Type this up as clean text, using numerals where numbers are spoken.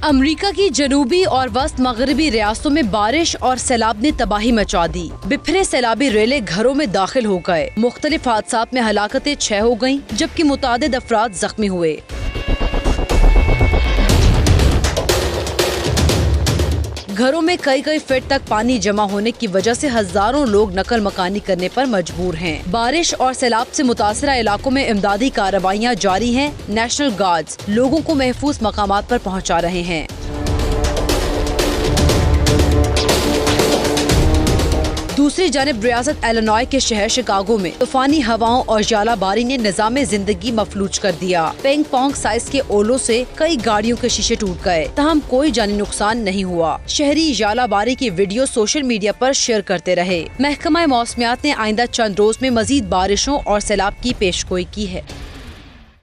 America की जनूबी और वस्त मगरबी रियासतों में बारिश और सैलाब ने तबाही मचा दी। बिफरे सैलाबी रेले घरों में दाखिल हो गए। मुख्तलिफ हादसात में हलाकतें 6 हो गयीं, जबकि मुतादिद अफराद जख्मी हुए। घरों में कई फीट तक पानी जमा होने की वजह से हजारों लोग नकल मकानी करने पर मजबूर हैं। बारिश और सैलाब से मुतासरा इलाकों में इमदादी कार्रवाइयाँ जारी हैं। नेशनल गार्ड्स लोगों को महफूज मकामात पर पहुँचा रहे हैं। दूसरी जानिब रियासत इलिनॉय के शहर शिकागो में तूफानी हवाओं और जालाबारी ने निजाम जिंदगी मफलूज कर दिया। पेंग पोंग साइज के ओलों से कई गाड़ियों के शीशे टूट गए, तहम कोई जानी नुकसान नहीं हुआ। शहरी जालाबारी की वीडियो सोशल मीडिया पर शेयर करते रहे। महकमा मौसमियात ने आइंदा चंद रोज में मजीद बारिशों और सैलाब की पेशगोई की है।